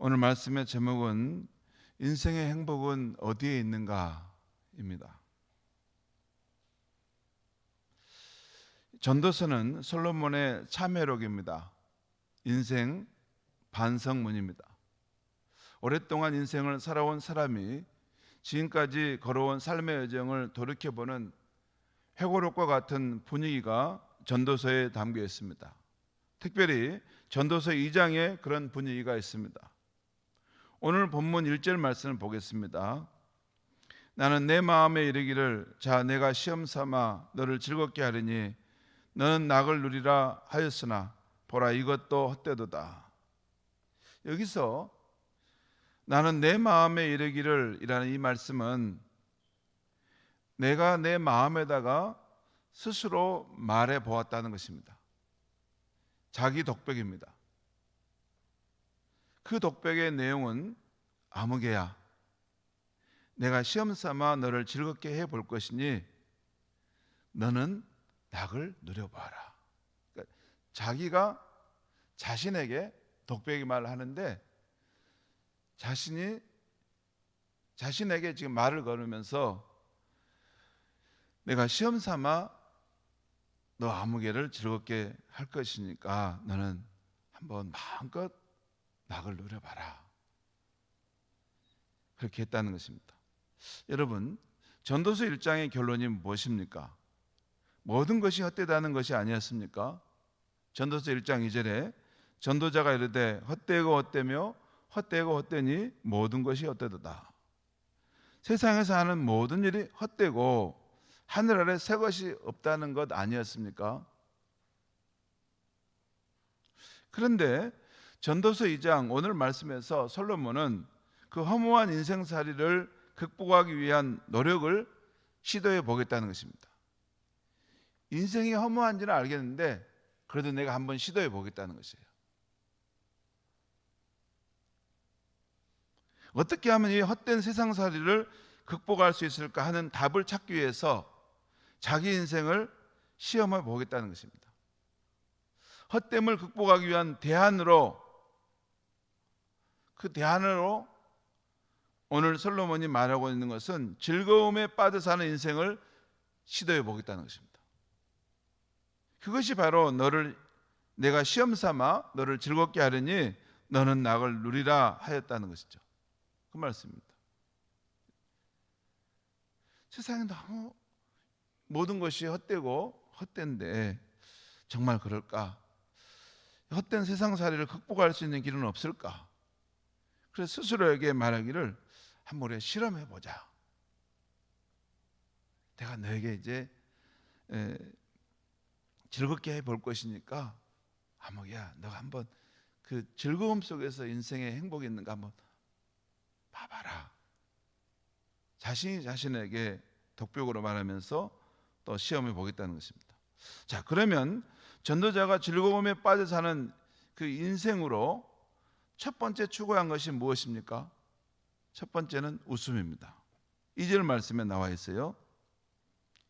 오늘 말씀의 제목은 인생의 행복은 어디에 있는가입니다. 전도서는 솔로몬의 참회록입니다. 인생 반성문입니다. 오랫동안 인생을 살아온 사람이 지금까지 걸어온 삶의 여정을 돌이켜보는 회고록과 같은 분위기가 전도서에 담겨 있습니다. 특별히 전도서 2장에 그런 분위기가 있습니다. 오늘 본문 1절 말씀을 보겠습니다. 나는 내 마음에 이르기를 자 내가 시험 삼아 너를 즐겁게 하리니 너는 낙을 누리라 하였으나 보라 이것도 헛되도다. 여기서 나는 내 마음에 이르기를 이라는 이 말씀은 내가 내 마음에다가 스스로 말해 보았다는 것입니다. 자기 독백입니다. 그 독백의 내용은 아무개야 내가 시험 삼아 너를 즐겁게 해 볼 것이니 너는 낙을 누려봐라. 그러니까 자기가 자신에게 독백의 말을 하는데 자신에게 지금 말을 걸으면서 내가 시험 삼아 너 아무개를 즐겁게 할 것이니까 너는 한번 마음껏 낙을 누려봐라. 그렇게 했다는 것입니다. 여러분, 전도서 1장의 결론이 무엇입니까? 모든 것이 헛되다는 것이 아니었습니까? 전도서 1장 2절에 전도자가 이르되 헛되고 헛되며 헛되고 헛되니 모든 것이 헛되도다. 세상에서 하는 모든 일이 헛되고 하늘 아래 새 것이 없다는 것 아니었습니까? 그런데 전도서 2장 오늘 말씀에서 솔로몬은 그 허무한 인생살이를 극복하기 위한 노력을 시도해 보겠다는 것입니다. 인생이 허무한지는 알겠는데 그래도 내가 한번 시도해 보겠다는 것이에요. 어떻게 하면 이 헛된 세상살이를 극복할 수 있을까 하는 답을 찾기 위해서 자기 인생을 시험해 보겠다는 것입니다. 헛됨을 극복하기 위한 대안으로 오늘 솔로몬이 말하고 있는 것은 즐거움에 빠져 사는 인생을 시도해 보겠다는 것입니다. 그것이 바로 내가 시험 삼아 너를 즐겁게 하려니 너는 낙을 누리라 하였다는 것이죠. 그 말씀입니다. 세상에 너무 모든 것이 헛되고 헛된데 정말 그럴까? 헛된 세상살이를 극복할 수 있는 길은 없을까? 그래서 스스로에게 말하기를 한번 우리가 실험해보자. 내가 너에게 이제 즐겁게 해볼 것이니까 아무개야 너가 한번 그 즐거움 속에서 인생의 행복이 있는가 한번 봐봐라. 자신이 자신에게 독백으로 말하면서 또 시험해 보겠다는 것입니다. 자, 그러면 전도자가 즐거움에 빠져 사는 그 인생으로 첫 번째 추구한 것이 무엇입니까? 첫 번째는 웃음입니다. 2절 말씀에 나와 있어요.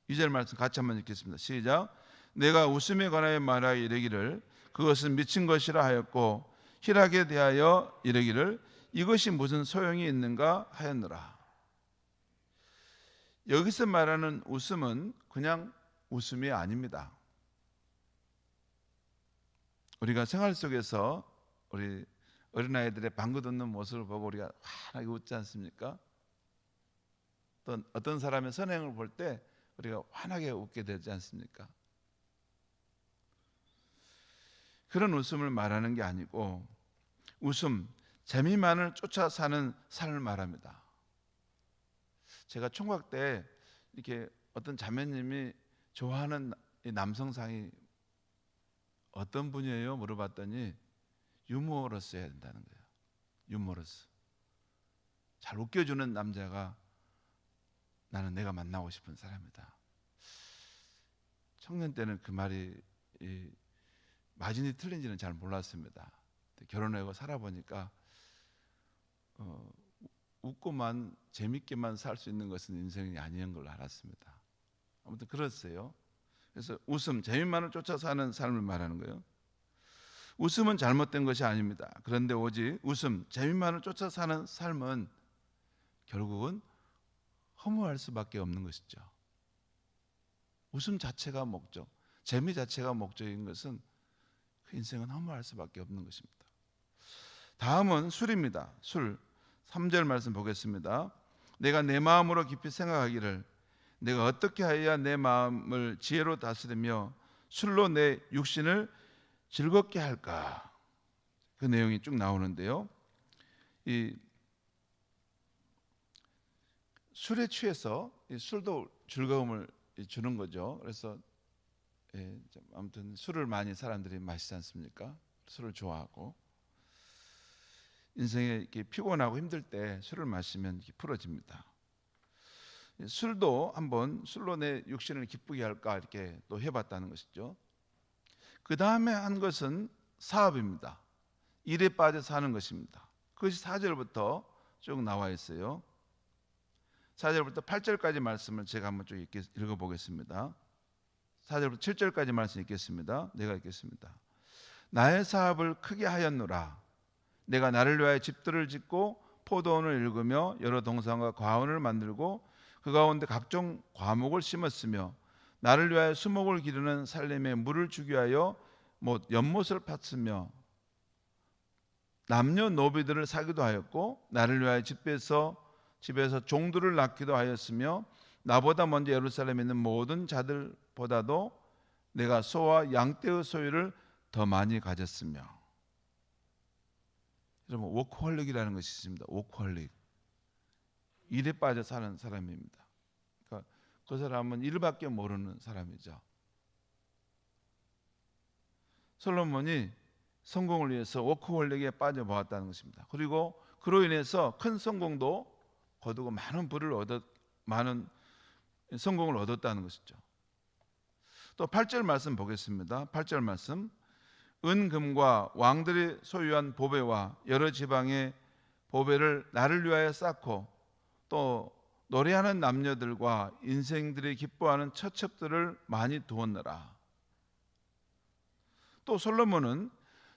2절 말씀 같이 한번 읽겠습니다. 시작. 내가 웃음에 관하여 말하여 이르기를 그것은 미친 것이라 하였고 희락에 대하여 이르기를 이것이 무슨 소용이 있는가 하였노라. 여기서 말하는 웃음은 그냥 웃음이 아닙니다. 우리가 생활 속에서 우리 어린아이들의 방긋 웃는 모습을 보고 우리가 환하게 웃지 않습니까? 또 어떤 사람의 선행을 볼 때 우리가 환하게 웃게 되지 않습니까? 그런 웃음을 말하는 게 아니고 웃음, 재미만을 쫓아 사는 삶을 말합니다. 제가 총각 때 이렇게 어떤 자매님이 좋아하는 남성상이 어떤 분이에요? 물어봤더니 유머러스 해야 된다는 거예요. 유머러스. 잘 웃겨주는 남자가 나는 내가 만나고 싶은 사람이다. 청년 때는 그 말이 맞은지 틀린지는 잘 몰랐습니다. 결혼하고 살아보니까 웃고만 재밌게만 살 수 있는 것은 인생이 아닌 걸 알았습니다. 아무튼 그랬어요. 그래서 웃음, 재미만을 쫓아 사는 삶을 말하는 거예요. 웃음은 잘못된 것이 아닙니다. 그런데 오직 웃음, 재미만을 쫓아 사는 삶은 결국은 허무할 수밖에 없는 것이죠. 웃음 자체가 목적, 재미 자체가 목적인 것은 그 인생은 허무할 수밖에 없는 것입니다. 다음은 술입니다. 술. 3절 말씀 보겠습니다. 내가 내 마음으로 깊이 생각하기를 내가 어떻게 하여야 내 마음을 지혜로 다스리며 술로 내 육신을 즐겁게 할까? 그 내용이 쭉 나오는데요. 이 술에 취해서 이 술도 즐거움을 주는 거죠. 그래서 아무튼 술을 많이 사람들이 마시지 않습니까? 술을 좋아하고 인생에 이렇게 피곤하고 힘들 때 술을 마시면 이렇게 풀어집니다. 술도 한번 술로 내 육신을 기쁘게 할까 이렇게 또 해봤다는 것이죠. 그 다음에 한 것은 사업입니다. 일에 빠져 사는 것입니다. 그것이 4절부터 쭉 나와 있어요. 4절부터 8절까지 말씀을 제가 한번 쭉 읽어보겠습니다. 4절부터 7절까지 말씀 읽겠습니다. 내가 읽겠습니다. 나의 사업을 크게 하였노라. 내가 나를 위하여 집들을 짓고 포도원을 일구며 여러 동산과 과원을 만들고 그 가운데 각종 과목을 심었으며 나를 위하여 수목을 기르는 살림에 물을 주기 위하여 연못을 팠으며 남녀노비들을 사기도 하였고 나를 위하여 집에서 종들을 낳기도 하였으며 나보다 먼저 예루살렘에 있는 모든 자들보다도 내가 소와 양떼의 소유를 더 많이 가졌으며. 여러분, 워커홀릭이라는 것이 있습니다. 워커홀릭. 일에 빠져 사는 사람입니다. 그러니까 그 사람은 일밖에 모르는 사람이죠. 솔로몬이 성공을 위해서 워커홀릭에 빠져보았다는 것입니다. 그리고 그로 인해서 큰 성공도 거두고 많은 성공을 얻었다는 것이죠. 또 8절 말씀 보겠습니다. 8절 말씀. 은금과 왕들이 소유한 보배와 여러 지방의 보배를 나를 위하여 쌓고 또 노래하는 남녀들과 인생들이 기뻐하는 처첩들을 많이 두었느라. 또 솔로몬은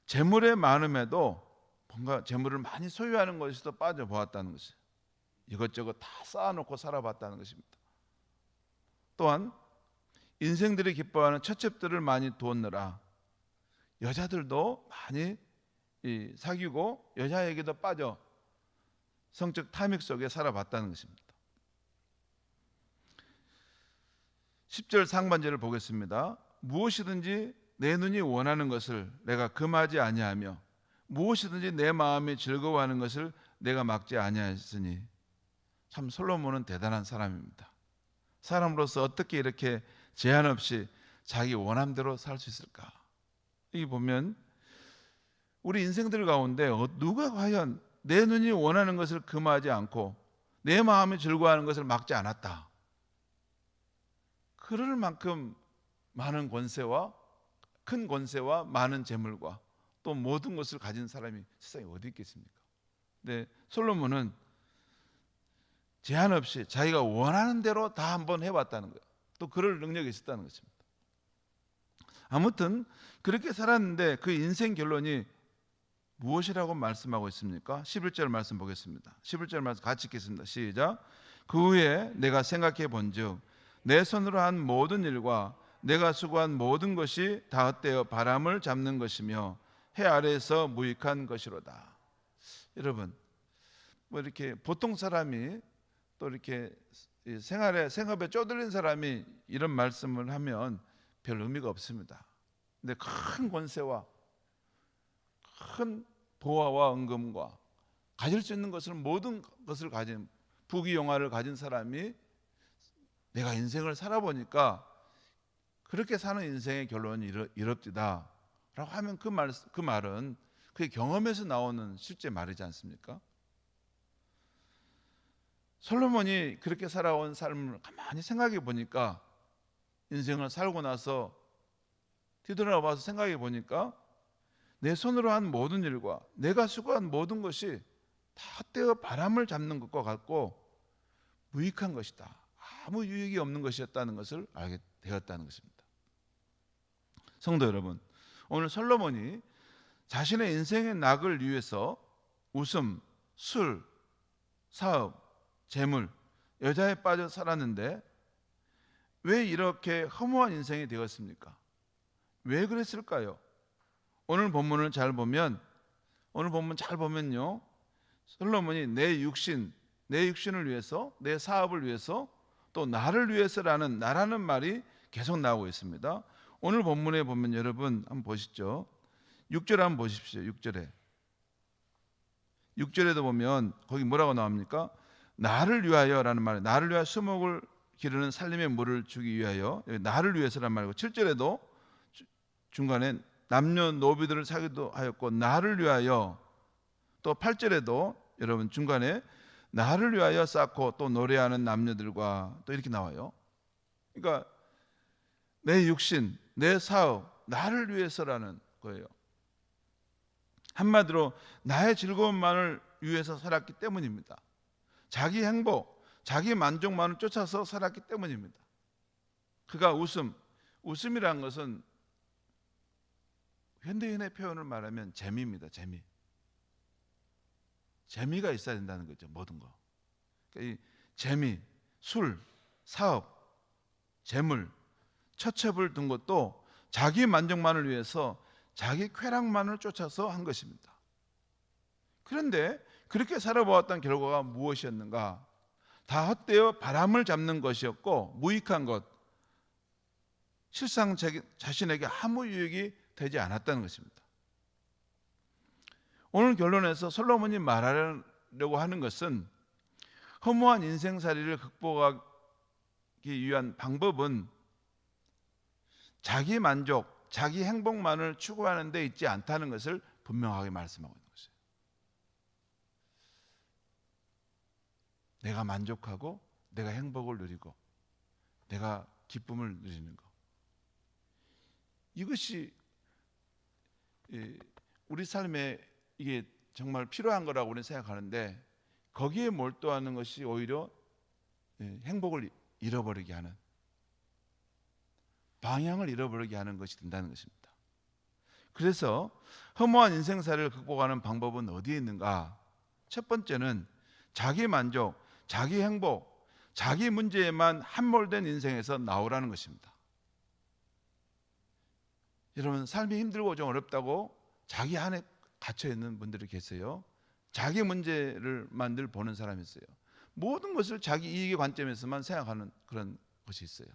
재물의 많음에도 뭔가 재물을 많이 소유하는 것에도 빠져보았다는 것이에요. 이것저것 다 쌓아놓고 살아봤다는 것입니다. 또한 인생들이 기뻐하는 처첩들을 많이 두었느라. 여자들도 많이 사귀고 여자에게도 빠져 성적 탐욕 속에 살아봤다는 것입니다. 10절 상반절을 보겠습니다. 무엇이든지 내 눈이 원하는 것을 내가 금하지 아니하며 무엇이든지 내 마음이 즐거워하는 것을 내가 막지 아니하였으니. 참 솔로몬은 대단한 사람입니다. 사람으로서 어떻게 이렇게 제한 없이 자기 원함대로 살 수 있을까? 여기 보면 우리 인생들 가운데 누가 과연 내 눈이 원하는 것을 금하지 않고 내 마음이 즐거워하는 것을 막지 않았다. 그럴 만큼 많은 권세와 큰 권세와 많은 재물과 또 모든 것을 가진 사람이 세상에 어디 있겠습니까? 근데 솔로몬은 제한 없이 자기가 원하는 대로 다 한번 해봤다는 거예요. 또 그럴 능력이 있었다는 것입니다. 아무튼 그렇게 살았는데 그 인생 결론이 무엇이라고 말씀하고 있습니까? 11절 말씀 보겠습니다. 11절 말씀 같이 읽겠습니다. 시작. 그 후에 내가 생각해 본즉 내 손으로 한 모든 일과 내가 수고한 모든 것이 다 헛되어 바람을 잡는 것이며 해 아래에서 무익한 것이로다. 여러분, 이렇게 보통 사람이 또 이렇게 생업에 쪼들린 사람이 이런 말씀을 하면 별 의미가 없습니다. 근데 큰 권세와 큰 보화와 은금과 가질 수 있는 것을 모든 것을 가진 부귀영화를 가진 사람이 내가 인생을 살아보니까 그렇게 사는 인생의 결론이 이럽디다 라고 하면 그 말은 그의 경험에서 나오는 실제 말이지 않습니까? 솔로몬이 그렇게 살아온 삶을 가만히 생각해 보니까 인생을 살고 나서 뒤돌아봐서 생각해 보니까 내 손으로 한 모든 일과 내가 수고한 모든 것이 다 헛되어 바람을 잡는 것과 같고 무익한 것이다. 아무 유익이 없는 것이었다는 것을 알게 되었다는 것입니다. 성도 여러분, 오늘 솔로몬이 자신의 인생의 낙을 위해서 웃음, 술, 사업, 재물, 여자에 빠져 살았는데 왜 이렇게 허무한 인생이 되었습니까? 왜 그랬을까요? 오늘 본문을 잘 보면요, 솔로몬이 내 육신을 위해서, 내 사업을 위해서, 또 나를 위해서라는 나라는 말이 계속 나오고 있습니다. 오늘 본문에 보면 여러분 한번 보시죠. 6절 한번 보십시오. 6절에도 보면 거기 뭐라고 나옵니까? 나를 위하여라는 말, 나를 위하여 수목을 기르는 살림의 물을 주기 위하여, 여기 나를 위해서란 말이고, 7절에도 중간에 남녀노비들을 사기도 하였고 나를 위하여, 또 8절에도 여러분 중간에 나를 위하여 쌓고 또 노래하는 남녀들과 또 이렇게 나와요. 그러니까 내 육신, 내 사업, 나를 위해서라는 거예요. 한마디로 나의 즐거움만을 위해서 살았기 때문입니다. 자기 행복, 자기 만족만을 쫓아서 살았기 때문입니다. 그가 웃음이라는 것은 현대인의 표현을 말하면 재미입니다. 재미가 있어야 된다는 거죠. 모든 거. 그러니까 이 재미, 술, 사업, 재물, 처첩을 둔 것도 자기 만족만을 위해서 자기 쾌락만을 쫓아서 한 것입니다. 그런데 그렇게 살아보았던 결과가 무엇이었는가? 다 헛되어 바람을 잡는 것이었고 무익한 것, 실상 자신에게 아무 유익이 되지 않았다는 것입니다. 오늘 결론에서 솔로몬이 말하려고 하는 것은 허무한 인생살이를 극복하기 위한 방법은 자기 만족, 자기 행복만을 추구하는 데 있지 않다는 것을 분명하게 말씀하고 있는 것이에요. 내가 만족하고 내가 행복을 누리고 내가 기쁨을 누리는 것, 이것이 우리 삶에 이게 정말 필요한 거라고 우리는 생각하는데, 거기에 몰두하는 것이 오히려 행복을 잃어버리게 하는, 방향을 잃어버리게 하는 것이 된다는 것입니다. 그래서 허무한 인생살이를 극복하는 방법은 어디에 있는가? 첫 번째는 자기 만족, 자기 행복, 자기 문제에만 함몰된 인생에서 나오라는 것입니다. 여러분, 삶이 힘들고 좀 어렵다고 자기 안에 갇혀 있는 분들이 계세요. 자기 문제를만 늘 보는 사람이 있어요. 모든 것을 자기 이익의 관점에서만 생각하는 그런 것이 있어요.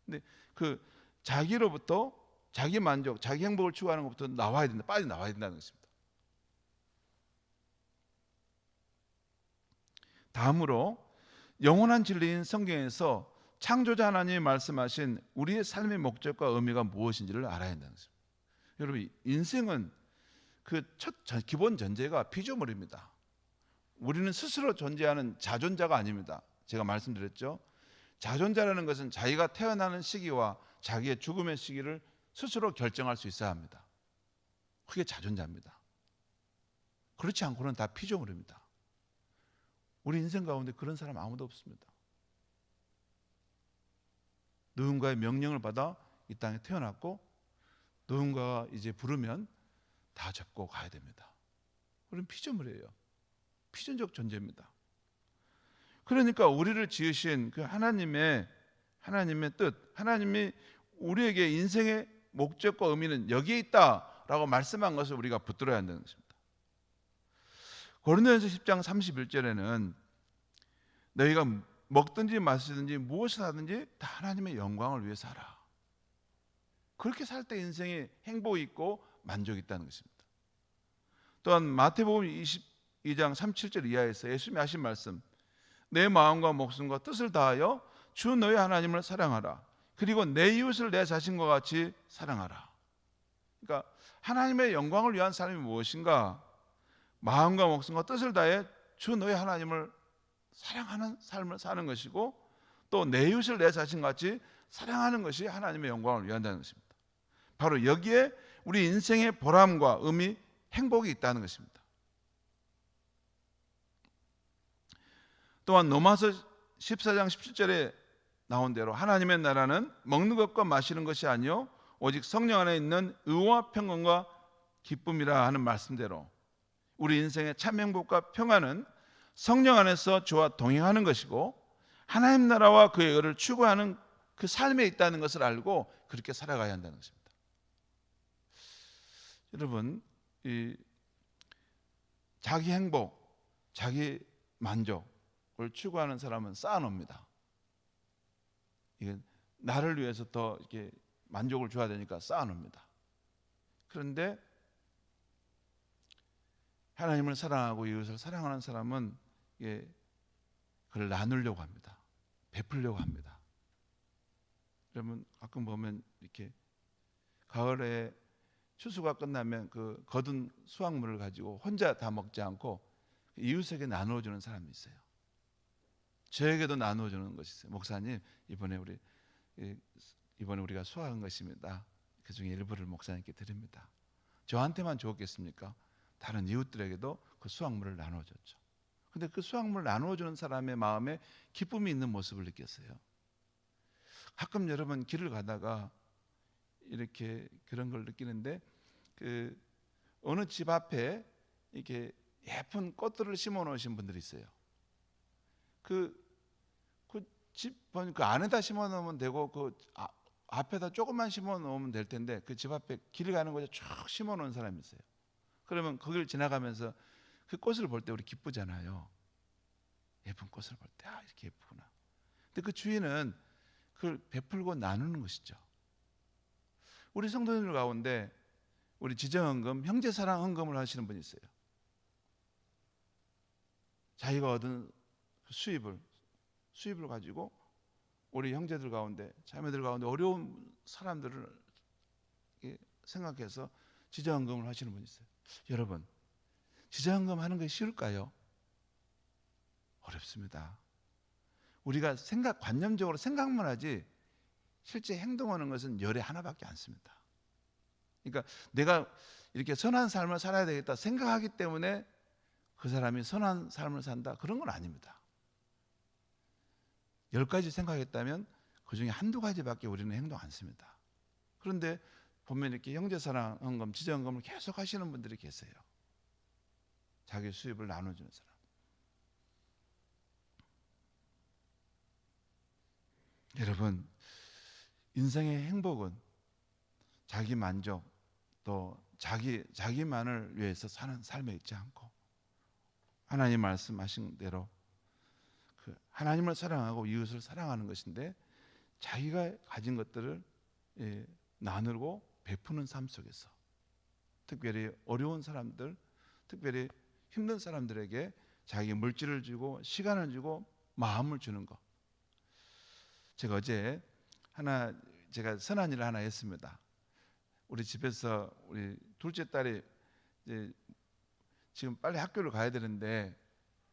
근데 그 자기로부터 자기 만족, 자기 행복을 추구하는 것부터 나와야 된다, 빠져나와야 된다는 것입니다. 다음으로 영원한 진리인 성경에서 창조자 하나님이 말씀하신 우리의 삶의 목적과 의미가 무엇인지를 알아야 한다는 것입니다. 여러분, 인생은 그 첫 기본 전제가 피조물입니다. 우리는 스스로 존재하는 자존자가 아닙니다. 제가 말씀드렸죠. 자존자라는 것은 자기가 태어나는 시기와 자기의 죽음의 시기를 스스로 결정할 수 있어야 합니다. 그게 자존자입니다. 그렇지 않고는 다 피조물입니다. 우리 인생 가운데 그런 사람 아무도 없습니다. 누군가의 명령을 받아 이 땅에 태어났고 누군가가 이제 부르면 다 접고 가야 됩니다. 우리는 피조물이에요. 피존적 존재입니다. 그러니까 우리를 지으신 그 하나님의 뜻, 하나님이 우리에게 인생의 목적과 의미는 여기에 있다라고 말씀한 것을 우리가 붙들어야 한다는 것입니다. 고린도전서 10장 31절에는 너희가 먹든지 마시든지 무엇을 하든지 다 하나님의 영광을 위해서 하라. 그렇게 살 때 인생에 행복이 있고 만족이 있다는 것입니다. 또한 마태복음 22장 37절 이하에서 예수님이 하신 말씀, 내 마음과 목숨과 뜻을 다하여 주 너희 하나님을 사랑하라. 그리고 내 이웃을 내 자신과 같이 사랑하라. 그러니까 하나님의 영광을 위한 삶이 무엇인가? 마음과 목숨과 뜻을 다해 주 너희 하나님을 사랑하는 삶을 사는 것이고, 또 내 이웃을 내 자신같이 사랑하는 것이 하나님의 영광을 위한다는 것입니다. 바로 여기에 우리 인생의 보람과 의미, 행복이 있다는 것입니다. 또한 로마서 14장 17절에 나온 대로 하나님의 나라는 먹는 것과 마시는 것이 아니요 오직 성령 안에 있는 의와 평강과 기쁨이라 하는 말씀대로 우리 인생의 참 행복과 평안은 성령 안에서 주와 동행하는 것이고 하나님 나라와 그의 의를 추구하는 그 삶에 있다는 것을 알고 그렇게 살아가야 한다는 것입니다. 여러분, 이 자기 행복, 자기 만족을 추구하는 사람은 쌓아놉니다. 이게 나를 위해서 더 이렇게 만족을 줘야 되니까 쌓아놉니다. 그런데 하나님을 사랑하고 이웃을 사랑하는 사람은 그걸 나누려고 합니다. 베풀려고 합니다. 여러분 가끔 보면 이렇게 가을에 추수가 끝나면 그 거둔 수확물을 가지고 혼자 다 먹지 않고 이웃에게 나누어주는 사람이 있어요. 저에게도 나누어주는 것이 있어요. 목사님, 이번에 우리가 수확한 것입니다. 그 중에 일부를 목사님께 드립니다. 저한테만 주었겠습니까? 다른 이웃들에게도 그 수확물을 나누어줬죠. 근데 그 수확물을 나누어주는 사람의 마음에 기쁨이 있는 모습을 느꼈어요. 가끔 여러분 길을 가다가 이렇게 그런 걸 느끼는데 그 어느 집 앞에 이렇게 예쁜 꽃들을 심어 놓으신 분들이 있어요. 그 집 보니까 안에다 심어 놓으면 되고 그 앞에다 조금만 심어 놓으면 될 텐데 그 집 앞에 길 가는 곳에 쭉 심어 놓은 사람이 있어요. 그러면 거기를 지나가면서 그 꽃을 볼 때 우리 기쁘잖아요. 예쁜 꽃을 볼 때 이렇게 예쁘구나. 근데 그 주인은 그걸 베풀고 나누는 것이죠. 우리 성도님들 가운데 우리 지정헌금, 형제사랑 헌금을 하시는 분이 있어요. 자기가 얻은 수입을 가지고 우리 형제들 가운데, 자매들 가운데 어려운 사람들을 생각해서 지정헌금을 하시는 분이 있어요. 여러분, 지정헌금 하는 게 쉬울까요? 어렵습니다. 우리가 관념적으로 생각만 하지 실제 행동하는 것은 열에 하나밖에 안 씁니다. 그러니까 내가 이렇게 선한 삶을 살아야 되겠다 생각하기 때문에 그 사람이 선한 삶을 산다, 그런 건 아닙니다. 10가지 생각했다면 그 중에 한두 가지밖에 우리는 행동 안 씁니다. 그런데 보면 이렇게 형제사랑 헌금, 지정헌금을 계속 하시는 분들이 계세요. 자기 수입을 나눠주는 사람. 여러분, 인생의 행복은 자기 만족, 또 자기만을 위해서 사는 삶에 있지 않고 하나님 말씀하신 대로 그 하나님을 사랑하고 이웃을 사랑하는 것인데 자기가 가진 것들을 나누고 베푸는 삶 속에서 특별히 어려운 사람들, 특별히 힘든 사람들에게 자기 물질을 주고 시간을 주고 마음을 주는 것. 제가 어제 제가 선한 일을 하나 했습니다. 우리 집에서 우리 둘째 딸이 이제 지금 빨리 학교를 가야 되는데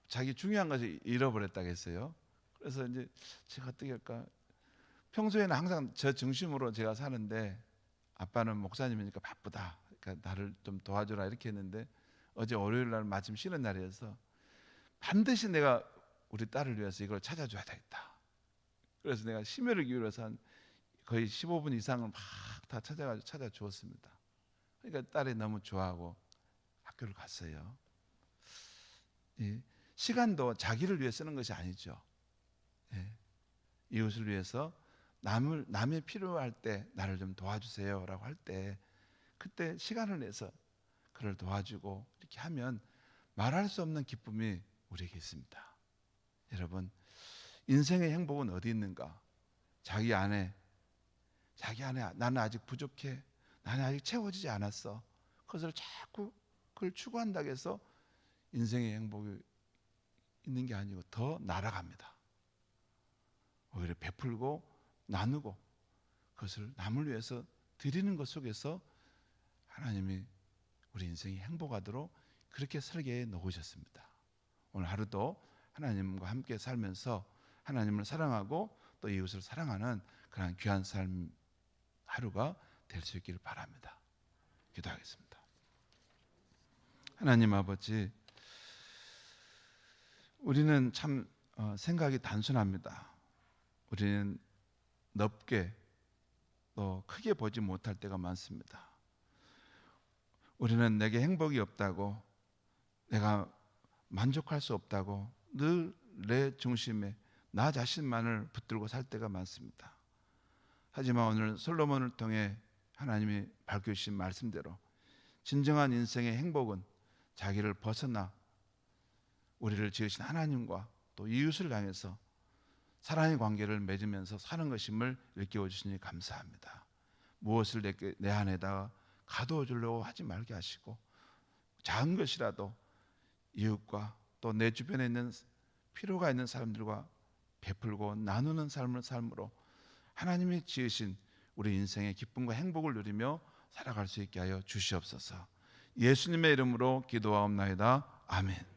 자기 중요한 것을 잃어버렸다고 했어요. 그래서 이제 제가 어떻게 할까? 평소에는 항상 저 중심으로 제가 사는데 아빠는 목사님이니까 바쁘다, 그러니까 나를 좀 도와주라 이렇게 했는데 어제 월요일 날 마침 쉬는 날이어서 반드시 내가 우리 딸을 위해서 이걸 찾아줘야 되겠다. 그래서 내가 심혈을 기울여서 한 거의 15분 이상을 막 다 찾아주었습니다. 그러니까 딸이 너무 좋아하고 학교를 갔어요. 시간도 자기를 위해 쓰는 것이 아니죠. 이웃을 위해서 남이 필요할 때 나를 좀 도와주세요라고 할 때 그때 시간을 내서 그를 도와주고 이렇게 하면 말할 수 없는 기쁨이 우리에게 있습니다. 여러분, 인생의 행복은 어디 있는가? 자기 안에 나는 아직 부족해, 나는 아직 채워지지 않았어, 그것을 자꾸 그걸 추구한다고 해서 인생의 행복이 있는 게 아니고 더 날아갑니다. 오히려 베풀고 나누고 그것을 남을 위해서 드리는 것 속에서 하나님이 우리 인생이 행복하도록 그렇게 설계해 놓으셨습니다. 오늘 하루도 하나님과 함께 살면서 하나님을 사랑하고 또 이웃을 사랑하는 그런 귀한 삶 하루가 될 수 있기를 바랍니다. 기도하겠습니다. 하나님 아버지, 우리는 참 생각이 단순합니다. 우리는 넓게 또 크게 보지 못할 때가 많습니다. 우리는 내게 행복이 없다고, 내가 만족할 수 없다고 늘 내 중심에 나 자신만을 붙들고 살 때가 많습니다. 하지만 오늘 솔로몬을 통해 하나님이 밝혀주신 말씀대로 진정한 인생의 행복은 자기를 벗어나 우리를 지으신 하나님과 또 이웃을 향해서 사랑의 관계를 맺으면서 사는 것임을 일깨워 주시니 감사합니다. 무엇을 내 안에다가 가두어 주려고 하지 말게 하시고, 작은 것이라도 이웃과 또 내 주변에 있는 필요가 있는 사람들과 베풀고 나누는 삶으로 하나님이 지으신 우리 인생의 기쁨과 행복을 누리며 살아갈 수 있게 하여 주시옵소서. 예수님의 이름으로 기도하옵나이다. 아멘.